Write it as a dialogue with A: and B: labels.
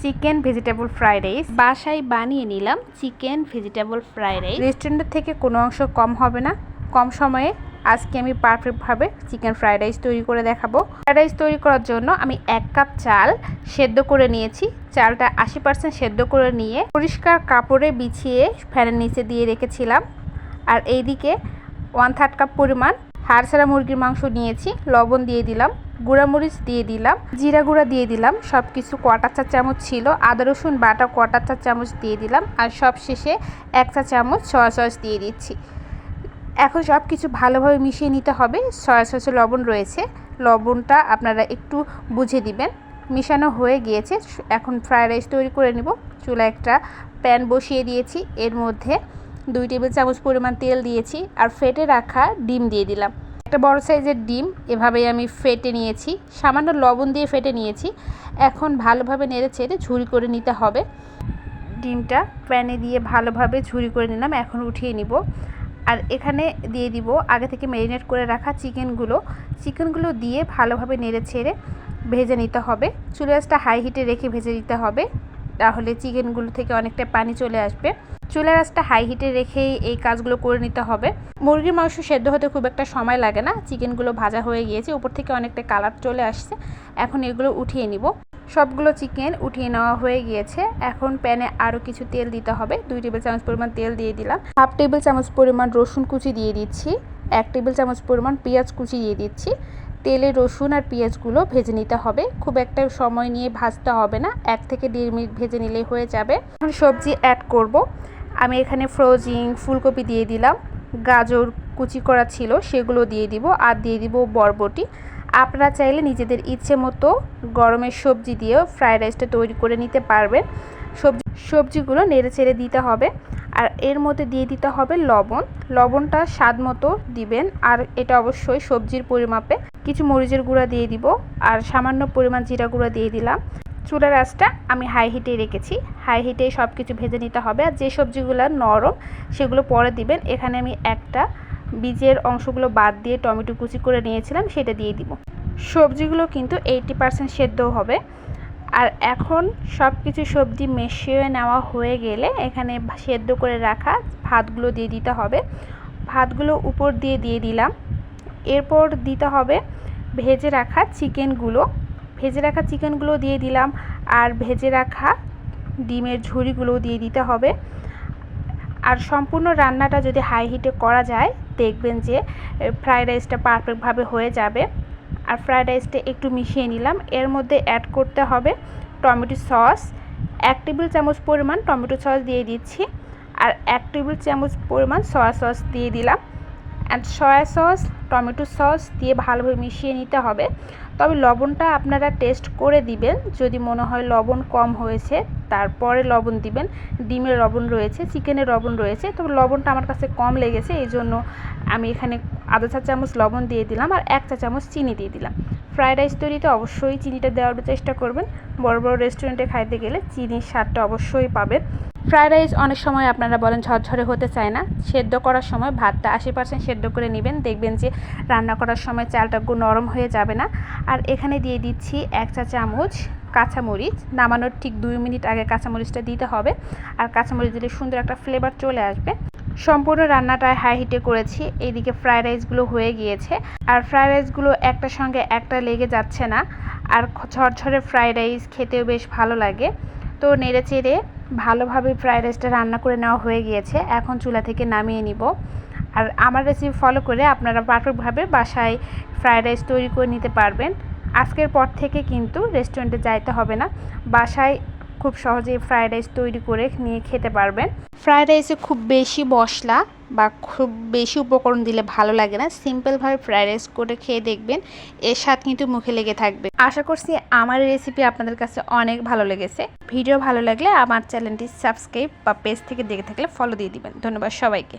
A: Chicken vegetable fried rice বাসায় বানিয়ে নিলাম। চিকেন ভেজিটেবল ফ্রাইড রাইস রেস্টুরেন্টের থেকে কোনো অংশ কম হবে না। কম সময়ে আজকে আমি পারফেক্টভাবে চিকেন ফ্রাইড রাইস তৈরি করে দেখাবো। ফ্রাইড রাইস তৈরি করার জন্য আমি 1 কাপ চাল সেদ্ধ করে নিয়েছি। চালটা 80% সেদ্ধ করে নিয়ে পরিষ্কার কাপড়ে বিছিয়ে ফ্যানের নিচে দিয়ে রেখেছিলাম। আর এইদিকে 1/3 কাপ পরিমাণ হাড় ছাড়া মুরগির মাংস নিয়েছি। লবণ দিয়ে দিলাম, গুঁড়ামরিচ দিয়ে দিলাম, জিরা গুঁড়া দিয়ে দিলাম, সব কিছু কোয়াটার চা চামচ ছিল। আদা রসুন বাটা কোয়াটার চা চামচ দিয়ে দিলাম। আর সব শেষে 1 চা চামচ সয়া সস দিয়ে দিচ্ছি। এখন সব কিছু ভালোভাবে মিশিয়ে নিতে হবে। সয়া সসে লবণ রয়েছে, লবণটা আপনারা একটু বুঝে দিবেন। মিশানো হয়ে গিয়েছে, এখন ফ্রাইড রাইস তৈরি করে নিব। চুলায় একটা প্যান বসিয়ে দিয়েছি, এর মধ্যে 2 টেবিল চামচ পরিমাণ তেল দিয়েছি আর ফেটে রাখা ডিম দিয়ে দিলাম। একটা বড় সাইজের ডিম এভাবেই আমি ফেটে নিয়েছি, সামান্য লবণ দিয়ে ফেটে নিয়েছি। এখন ভালোভাবে নেড়ে ছেড়ে ঝুরি করে নিতে হবে। ডিমটা প্যানে দিয়ে ভালোভাবে ঝুরি করে নিলাম, এখন উঠিয়ে নিব। আর এখানে দিয়ে দিব আগে থেকে ম্যারিনেট করে রাখা চিকেনগুলো দিয়ে ভালোভাবে নেড়ে ছেড়ে ভেজে নিতে হবে। চুলার আঁচটা হাই হিটে রেখে ভেজে নিতে হবে, তাহলে চিকেনগুলো থেকে অনেকটা পানি চলে আসবে। চুলার আঁচটা হাই হিটে রেখেই এই কাজগুলো করে নিতে হবে। মুরগির মাংস সেদ্ধ হতে খুব একটা সময় লাগে না। চিকেনগুলো ভাজা হয়ে গিয়েছে, উপর থেকে অনেকটা কালার চলে আসছে। এখন এগুলো উঠিয়ে নিব। সবগুলো চিকেন উঠিয়ে নেওয়া হয়ে গিয়েছে। এখন প্যানে আরও কিছু তেল দিতে হবে। 2 টেবিল চামচ পরিমাণ তেল দিয়ে দিলাম। 1/2 টেবিল চামচ পরিমাণ রসুন কুচি দিয়ে দিচ্ছি। 1 টেবিল চামচ পরিমাণ পেঁয়াজ কুচি দিয়ে দিচ্ছি। তেলে রসুন আর পেঁয়াজগুলো ভেজে নিতে হবে, খুব একটা সময় নিয়ে ভাজতে হবে না, 1 থেকে 1.5 মিনিট ভেজে নিলেই হয়ে যাবে। এখন সবজি অ্যাড করব। আমি এখানে ফ্রোজিং ফুলকপি দিয়ে দিলাম, গাজর কুচি করা ছিল সেগুলো দিয়ে দিব, আর দিয়ে দিব বরবটি। আপনারা চাইলে নিজেদের ইচ্ছে মতো গরমের সবজি দিয়েও ফ্রাইড রাইসটা তৈরি করে নিতে পারবেন। সবজিগুলো নেড়ে ছেড়ে দিতে হবে। আর এর মধ্যে দিয়ে দিতে হবে লবণটা স্বাদ মতো দিবেন, আর এটা অবশ্যই সবজির পরিমাপে। কিছু মরিচের গুঁড়া দিয়ে দিব আর সামান্য পরিমাণ জিরা গুঁড়া দিয়ে দিলাম। চুলার আঁচটা আমি হাই হিটে রেখেছি, হাই হিটে সব কিছু ভেজে নিতে হবে। আর যে সবজিগুলো নরম সেগুলো পরে দিবেন। এখানে আমি একটা বীজের অংশগুলো বাদ দিয়ে টমেটো কুচি করে নিয়েছিলাম, সেটা দিয়ে দিব। সবজিগুলো কিন্তু 80% সেদ্ধ হবে। আর এখন সব কিছু সবজি মিশিয়ে নেওয়া হয়ে গেলে এখানে সেদ্ধ করে রাখা ভাতগুলো দিয়ে দিতে হবে। ভাতগুলো উপর দিয়ে দিলাম। এরপর দিতে হবে ভেজে রাখা চিকেনগুলো দিয়ে দিলাম। আর ভেজে রাখা ডিমের ঝুড়িগুলো দিয়ে দিতে হবে। আর সম্পূর্ণ রান্নাটা যদি হাই হিটে করা যায়, দেখবেন যে ফ্রাইড রাইসটা পারফেক্টভাবে হয়ে যাবে। আর ফ্রাইড রাইসটা একটু মিশিয়ে নিলাম। এর মধ্যে অ্যাড করতে হবে টমেটো সস। 1 টেবিল চামচ পরিমাণ টমেটো সস দিয়ে দিচ্ছি। আর 1 টেবিল চামচ পরিমাণ সয়া সস দিয়ে দিলাম। And soya sauce tomato sauce দিয়ে ভালোভাবে মিশিয়ে নিতে হবে। তবে লবণটা আপনারা টেস্ট করে দিবেন, যদি মনে হয় লবণ কম হয়েছে তারপরে লবণ দিবেন। ডিমের লবণ রয়েছে, চিকেনের লবণ রয়েছে, তবে লবণটা আমার কাছে কম লেগেছে, এই জন্য আমি এখানে আধা চা চামচ লবণ দিয়ে দিলাম আর 1 চা চামচ চিনি দিয়ে দিলাম। ফ্রাইড রাইস তৈরিতে অবশ্যই চিনিটা দেওয়ার চেষ্টা করবেন। বড় বড় রেস্টুরেন্টে খাইতে গেলে চিনির স্বাদটা অবশ্যই পাবেন। ফ্রাইড রাইস অনেক সময় আপনারা বলেন ঝরঝরে হতে চায় না। সেদ্ধ করার সময় ভাতটা 80% সেদ্ধ করে নেবেন, দেখবেন যে রান্না করার সময় চালটা নরম হয়ে যাবে না। আর এখানে দিয়ে দিচ্ছি 1 চা চামচ কাঁচামরিচ। নামানোর ঠিক 2 মিনিট আগে কাঁচামরিচটা দিতে হবে, আর কাঁচামরিচ দিলে সুন্দর একটা ফ্লেভার চলে আসবে। সম্পূর্ণ রান্নাটা হাই হিটে করেছি। এইদিকে ফ্রাইড রাইসগুলো হয়ে গিয়েছে, আর ফ্রাইড রাইসগুলো একটার সঙ্গে একটা লেগে যাচ্ছে না। আর ঝরঝরে ফ্রাইড রাইস খেতেও বেশ ভালো লাগে। তো নেড়ে চেড়ে ভালোভাবে ফ্রাইড রাইসটা রান্না করে নেওয়া হয়ে গিয়েছে। এখন চুলা থেকে নামিয়ে নিব। আর আমার রেসিপি ফলো করে আপনারা পারফেক্টভাবে বাসায় ফ্রাইড রাইস তৈরি করে নিতে পারবেন। আজকের পর থেকে কিন্তু রেস্টুরেন্টে যাইতে হবে না, বাসায় খুব সহজেই ফ্রাইড রাইস তৈরি করে নিয়ে খেতে পারবেন। ফ্রাইড রাইসে খুব বেশি মশলা বা খুব বেশি উপকরণ দিলে ভালো লাগে না। সিম্পলভাবে ফ্রাইড রাইস করে খেয়ে দেখবেন, এর স্বাদ কিন্তু মুখে লেগে থাকবে। আশা করছি আমার রেসিপি আপনাদের কাছে অনেক ভালো লেগেছে। ভিডিও ভালো লাগলে আমার চ্যানেলটি সাবস্ক্রাইব বা পেজ থেকে দেখে থাকলে ফলো দিয়ে দিবেন। ধন্যবাদ সবাইকে।